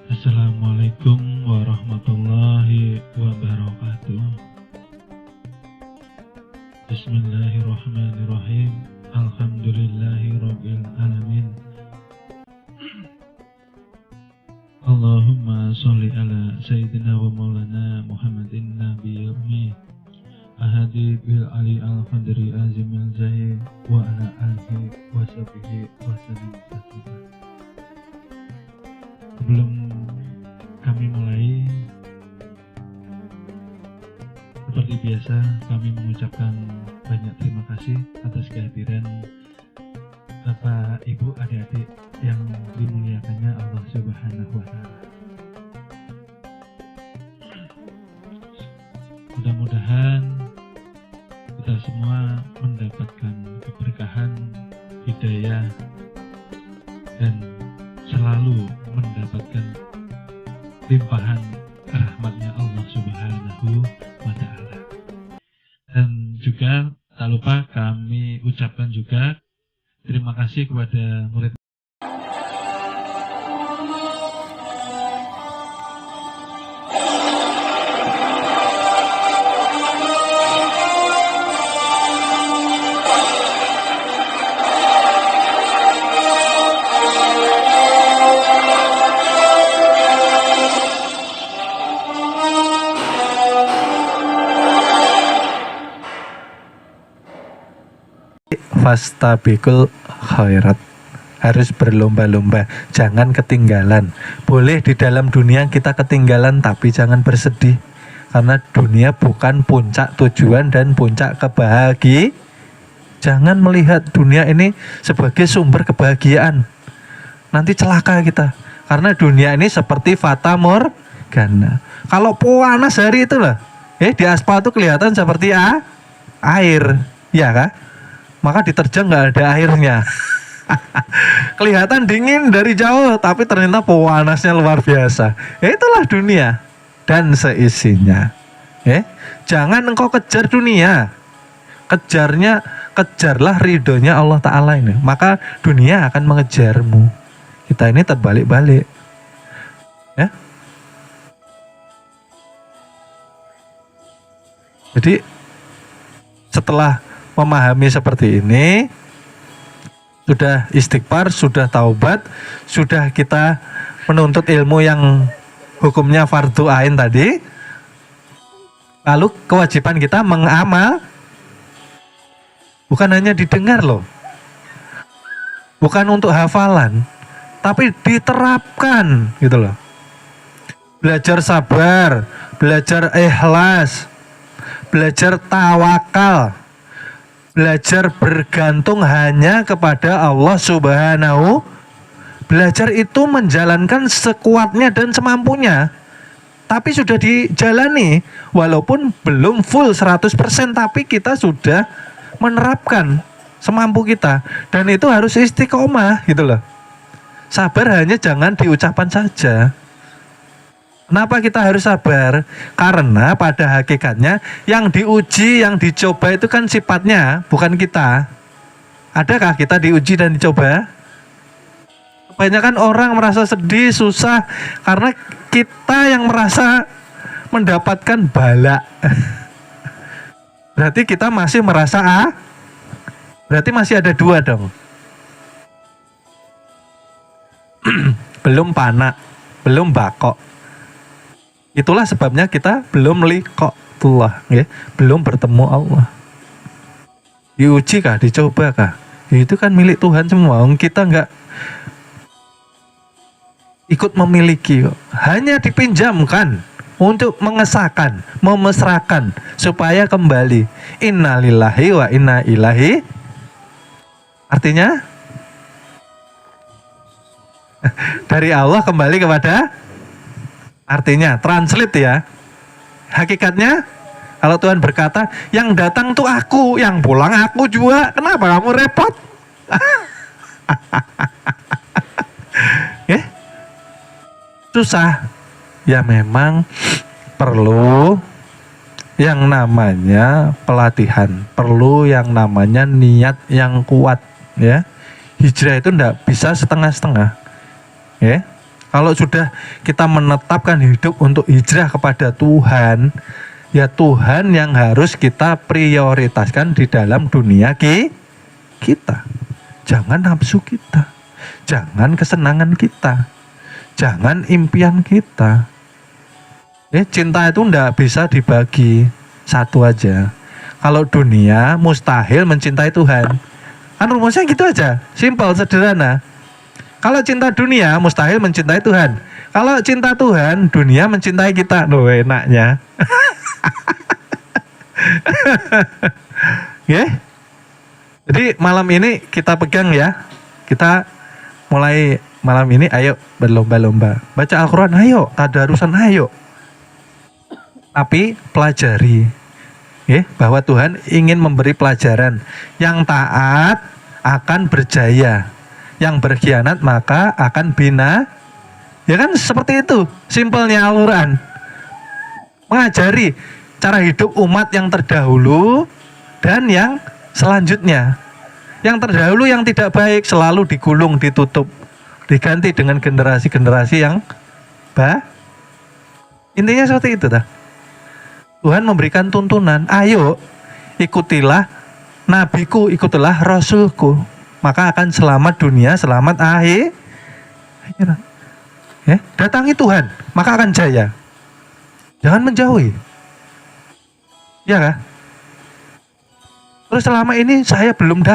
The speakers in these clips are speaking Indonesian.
Assalamualaikum warahmatullahi wabarakatuh. Bismillahirrahmanirrahim. Alhamdulillahirabbil alamin. Allahumma sholli ala sayyidina wa maulana Muhammadin nabiyil ummi ahadi bil ali al qadri azimil zahi wa ala alihi wa sahbihi wa sallim taslima. Sebelum kami mulai, seperti biasa kami mengucapkan banyak terima kasih atas kehadiran Bapak, Ibu, adik-adik yang dimuliakannya Allah Subhanahu wa Ta'ala. Mudah-mudahan kita semua mendapatkan keberkahan, hidayah, dan selalu mendapatkan limpahan rahmatnya Allah Subhanahu wa Ta'ala. Dan juga tak lupa kami ucapkan juga terima kasih kepada murid Fastabiqul khairat, harus berlomba-lomba, jangan ketinggalan. Boleh di dalam dunia kita ketinggalan, tapi jangan bersedih, karena dunia bukan puncak tujuan dan puncak kebahagiaan. Jangan melihat dunia ini sebagai sumber kebahagiaan, nanti celaka kita, karena dunia ini seperti fata morgana. Kalau panas hari itulah, di aspal itu kelihatan seperti air, ya kah? Maka diterjang nggak ada airnya. Kelihatan dingin dari jauh, tapi ternyata panasnya luar biasa. Itulah dunia dan seisinya. Jangan engkau kejar dunia, kejarlah ridhonya Allah Ta'ala ini. Maka dunia akan mengejarmu. Kita ini terbalik-balik. Jadi setelah memahami seperti ini, sudah istighfar, sudah taubat, sudah kita menuntut ilmu yang hukumnya fardu ain tadi. Lalu kewajiban kita mengamal, bukan hanya didengar loh, bukan untuk hafalan, tapi diterapkan gitu loh. Belajar sabar, belajar ikhlas, belajar tawakal, belajar bergantung hanya kepada Allah Subhanahu. Belajar itu menjalankan sekuatnya dan semampunya. Tapi sudah dijalani, walaupun belum full 100%, tapi kita sudah menerapkan semampu kita. Dan itu harus istiqomah gitu loh. Sabar hanya jangan diucapkan saja. Kenapa kita harus sabar? Karena pada hakikatnya yang diuji, yang dicoba itu kan sifatnya, bukan kita. Adakah kita diuji dan dicoba? Kebanyakan orang merasa sedih, susah, karena kita yang merasa mendapatkan bala. Berarti kita masih merasa berarti masih ada dua dong. Belum panak, belum bakok. Itulah sebabnya kita belum liqa'atullah, belum bertemu Allah. Diuji kah, dicoba kah? Itu kan milik Tuhan semua. Kita enggak ikut memiliki, hanya dipinjamkan untuk mengesahkan, memesrakan supaya kembali. Innalillahi wa inna ilaihi. Artinya dari Allah kembali kepada. Artinya, translate ya. Hakikatnya, kalau Tuhan berkata, yang datang tuh aku, yang pulang aku juga. Kenapa kamu repot? Susah. Ya memang perlu yang namanya pelatihan. Perlu yang namanya niat yang kuat. Ya. Hijrah itu enggak bisa setengah-setengah. Kalau sudah kita menetapkan hidup untuk hijrah kepada Tuhan, ya Tuhan yang harus kita prioritaskan di dalam dunia kita. Jangan nafsu kita, jangan kesenangan kita, jangan impian kita. Cinta itu enggak bisa dibagi satu aja. Kalau dunia mustahil mencintai Tuhan. Kan rumusnya gitu aja, simpel, sederhana. Kalau cinta dunia mustahil mencintai Tuhan. Kalau cinta Tuhan, dunia mencintai kita. Loh, enaknya. Ya. Jadi malam ini kita pegang ya. Kita mulai malam ini ayo berlomba-lomba. Baca Al-Quran ayo, tadarusan ayo. Tapi pelajari. Ya, bahwa Tuhan ingin memberi pelajaran. Yang taat akan berjaya. Yang berkhianat maka akan bina. Ya kan seperti itu simpelnya Al-Quran. Mengajari cara hidup umat yang terdahulu dan yang selanjutnya. Yang terdahulu yang tidak baik selalu digulung, ditutup, diganti dengan generasi-generasi yang intinya seperti itu dah. Tuhan memberikan tuntunan, ayo ikutilah nabiku, ikutilah rasulku. Maka akan selamat dunia, selamat akhirat. Ya, datangi Tuhan, maka akan jaya. Jangan menjauhi. Ya kan? Terus selama ini saya belum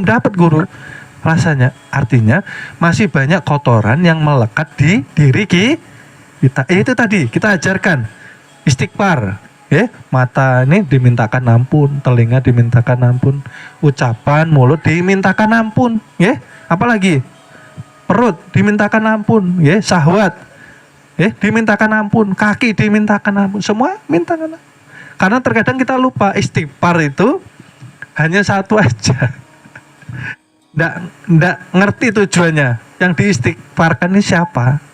dapat guru. Rasanya, artinya masih banyak kotoran yang melekat di diri kita. Itu tadi kita ajarkan istighfar. Mata ini dimintakan ampun, telinga dimintakan ampun, ucapan mulut dimintakan ampun, apalagi perut dimintakan ampun, syahwat, dimintakan ampun, kaki dimintakan ampun, semua mintakan ampun. Karena terkadang kita lupa istighfar itu hanya satu aja, nggak ngerti tujuannya. Yang diistighfarkan ini siapa?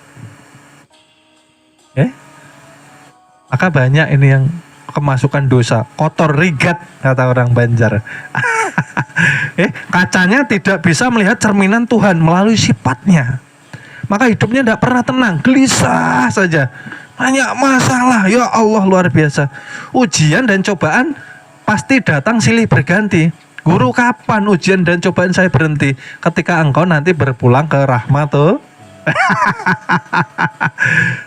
Maka banyak ini yang kemasukan dosa, kotor rigat kata orang Banjar. Kacanya tidak bisa melihat cerminan Tuhan melalui sifatnya. Maka hidupnya tidak pernah tenang, gelisah saja. Banyak masalah, ya Allah luar biasa. Ujian dan cobaan pasti datang silih berganti. Guru, kapan ujian dan cobaan saya berhenti? Ketika engkau nanti berpulang ke rahmat.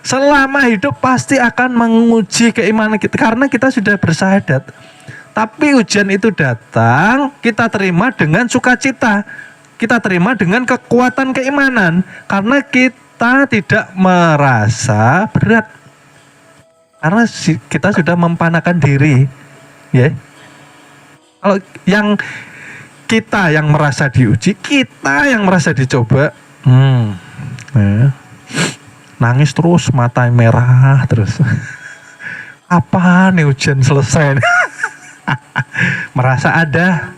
Selama hidup pasti akan menguji keimanan kita karena kita sudah bersyahadat. Tapi ujian itu datang, kita terima dengan sukacita. Kita terima dengan kekuatan keimanan karena kita tidak merasa berat. Karena kita sudah mempanakan diri, Kalau yang kita yang merasa diuji, kita yang merasa dicoba, nangis terus, mata merah terus. Apa nih ujian selesai? Merasa ada,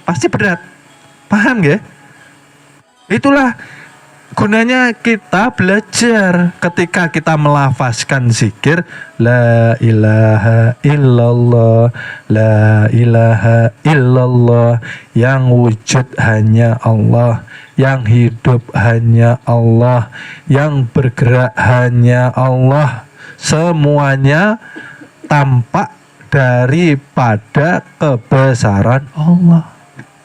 pasti berat. Paham ya? Itulah gunanya kita belajar ketika kita melafazkan zikir la ilaha illallah, la ilaha illallah, yang wujud hanya Allah, yang hidup hanya Allah, yang bergerak hanya Allah, semuanya tampak daripada kebesaran Allah.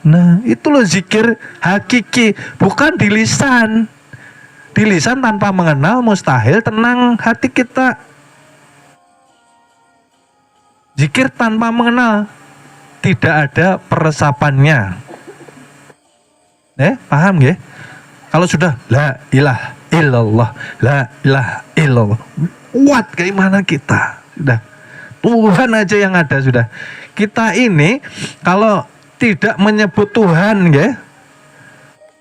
Nah, itu loh zikir hakiki, bukan di lisan. Di lisan tanpa mengenal mustahil tenang hati kita. Zikir tanpa mengenal tidak ada peresapannya. Paham ya? Kalau sudah la ilaha illallah, la ilaha illallah, kuat keimanan kita. Sudah Tuhan aja yang ada sudah. Kita ini kalau tidak menyebut Tuhan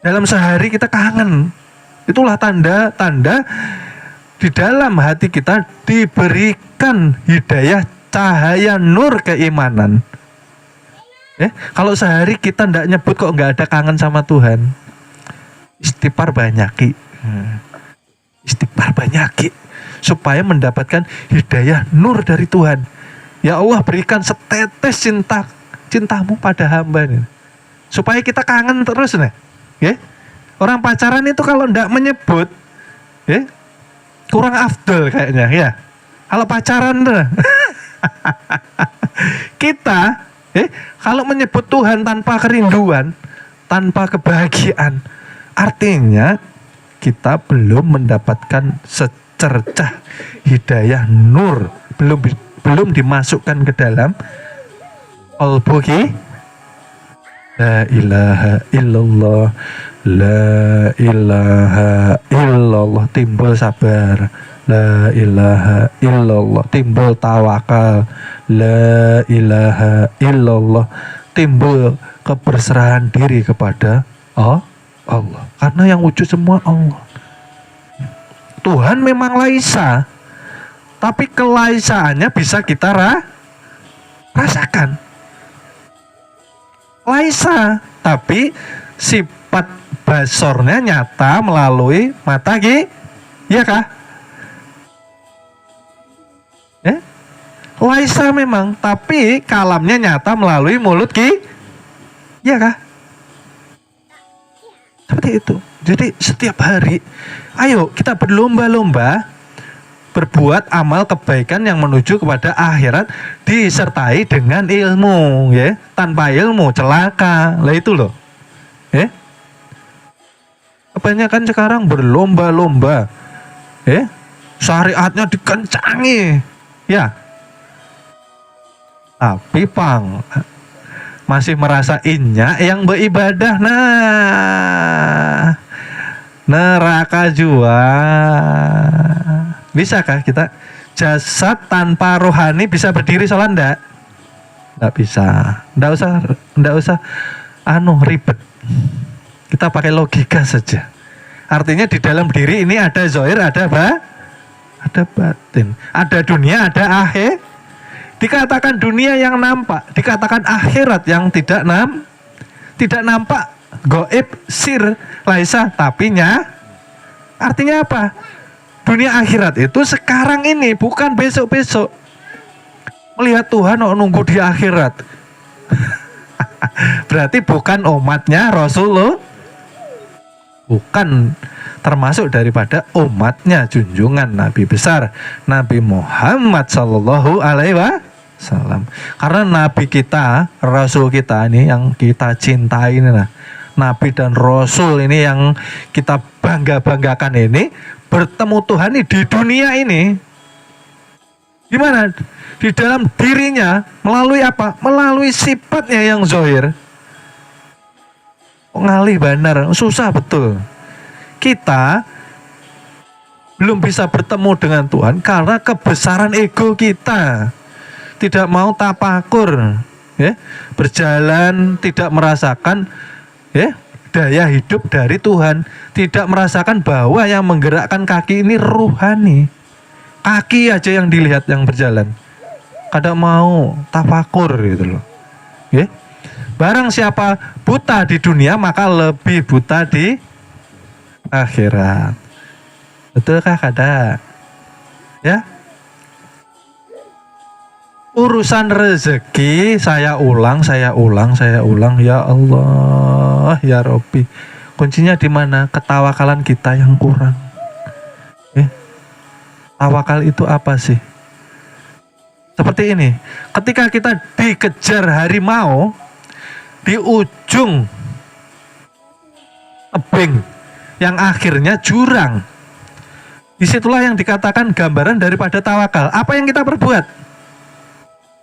dalam sehari kita kangen. Itulah tanda-tanda di dalam hati kita diberikan hidayah cahaya nur keimanan. Kalau sehari kita tidak nyebut kok nggak ada kangen sama Tuhan. Istighfar banyaki. Istighfar banyaki supaya mendapatkan hidayah nur dari Tuhan. Ya Allah, berikan setetes cintamu pada hamba nih. Supaya kita kangen terus nih. Orang pacaran itu kalau ndak menyebut kurang afdol kayaknya ya. Kalau pacaran kita kalau menyebut Tuhan tanpa kerinduan, tanpa kebahagiaan, artinya kita belum mendapatkan secercah hidayah nur, belum dimasukkan ke dalam qalbu. La ilaha illallah, la ilaha illallah, timbul sabar. La ilaha illallah, timbul tawakal. La ilaha illallah, timbul keberserahan diri kepada Allah. Karena yang wujud semua Allah. Tuhan memang laisa, tapi kelaisaannya bisa kita rasakan. Laisa, tapi sifat basornya nyata melalui mata iya kah? Laisa memang, tapi kalamnya nyata melalui mulut iya kah? Seperti itu. Jadi setiap hari, ayo kita berlomba-lomba berbuat amal kebaikan yang menuju kepada akhirat disertai dengan ilmu, ya. Tanpa ilmu celaka. Lah itu loh. Kebanyakan sekarang berlomba-lomba. Syariatnya dikencangi. Ya. Tapi masih merasa innya yang beribadah. Nah, neraka jua. Bisakah kita jasad tanpa rohani bisa berdiri sholat enggak? Enggak bisa. Enggak usah ribet. Kita pakai logika saja. Artinya di dalam diri ini ada zahir, ada batin. Ada dunia, ada akhir. Dikatakan dunia yang nampak, dikatakan akhirat yang tidak nampak, goib, sir, laisa, tapinya. Artinya apa? Dunia akhirat itu sekarang ini, bukan besok-besok. Melihat Tuhan nunggu di akhirat. Berarti bukan umatnya Rasulullah. Bukan termasuk daripada umatnya junjungan Nabi besar Nabi Muhammad Sallallahu Alaihi Wasallam. Karena Nabi kita, Rasul kita ini yang kita cintai ini, Nabi dan Rasul ini yang kita bangga-banggakan ini, bertemu Tuhan ini di dunia ini. Gimana? Di dalam dirinya, melalui apa? Melalui sifatnya yang zahir. Ngalih benar, susah betul. Kita belum bisa bertemu dengan Tuhan karena kebesaran ego kita. Tidak mau tafakur, berjalan tidak merasakan daya hidup dari Tuhan, tidak merasakan bahwa yang menggerakkan kaki ini ruhani. Kaki aja yang dilihat yang berjalan. Kadang mau tafakur gitu loh. Barang siapa buta di dunia maka lebih buta di akhirat. Betulkah kada? Ya. Urusan rezeki saya ulang ya Allah, ya Robbi. Kuncinya di mana? Ketawakalan kita yang kurang. Tawakal itu apa sih? Seperti ini, ketika kita dikejar harimau di ujung tebing yang akhirnya jurang, disitulah yang dikatakan gambaran daripada tawakal. Apa yang kita perbuat?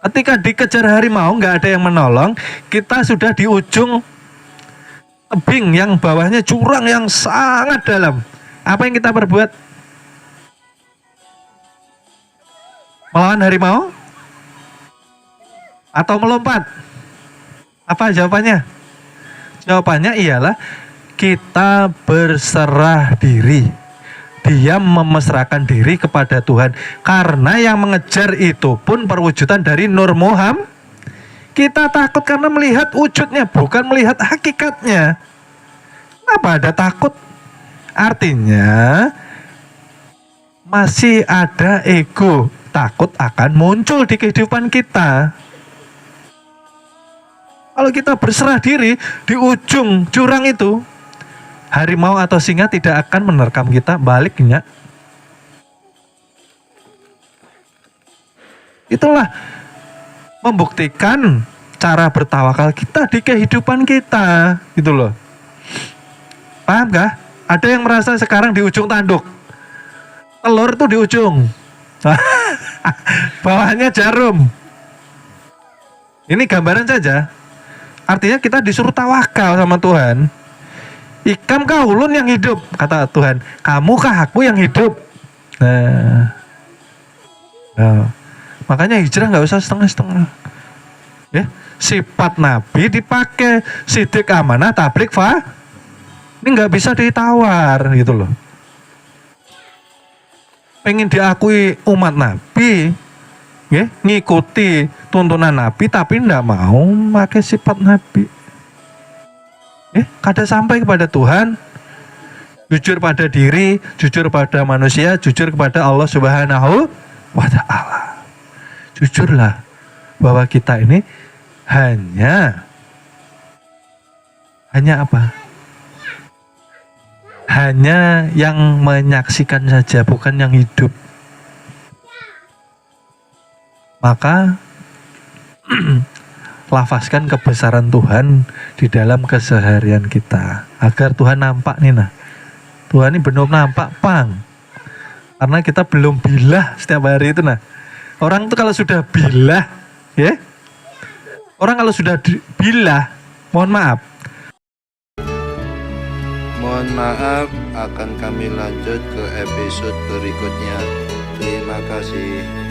Ketika dikejar harimau nggak ada yang menolong, kita sudah di ujung tebing yang bawahnya jurang yang sangat dalam. Apa yang kita perbuat? Melawan harimau? Atau melompat? Apa jawabannya? Jawabannya ialah kita berserah diri. Dia memesrahkan diri kepada Tuhan. Karena yang mengejar itu pun perwujudan dari Nur Muhammad. Kita takut karena melihat wujudnya, bukan melihat hakikatnya. Kenapa ada takut? Artinya masih ada ego. Takut akan muncul di kehidupan kita. Kalau kita berserah diri di ujung jurang itu, harimau atau singa tidak akan menerkam kita baliknya. Itulah membuktikan cara bertawakal kita di kehidupan kita, gitu loh. Paham gak? Ada yang merasa sekarang di ujung tanduk, telur tuh di ujung, bawahnya jarum. Ini gambaran saja. Artinya kita disuruh tawakal sama Tuhan. Ikam kah ulun yang hidup, kata Tuhan. Kamu kah aku yang hidup. Nah, makanya hijrah nggak usah setengah-setengah. Ya, sifat Nabi dipakai, sidik amanah tablik ini nggak bisa ditawar gitu loh. Pengen diakui umat Nabi, ya, ngikuti tuntunan Nabi tapi nggak mau pakai sifat Nabi. Kada sampai kepada Tuhan, jujur pada diri, jujur pada manusia, jujur kepada Allah Subhanahu wa Ta'ala. Jujurlah bahwa kita ini hanya apa? Hanya yang menyaksikan saja, bukan yang hidup. Maka lafazkan kebesaran Tuhan di dalam keseharian kita agar Tuhan nampak nih. Nah, Tuhan ini belum nampak pang karena kita belum bilah setiap hari itu. Nah, orang itu kalau sudah bilah, ya, orang kalau sudah bilah, mohon maaf, akan kami lanjut ke episode berikutnya. Terima kasih.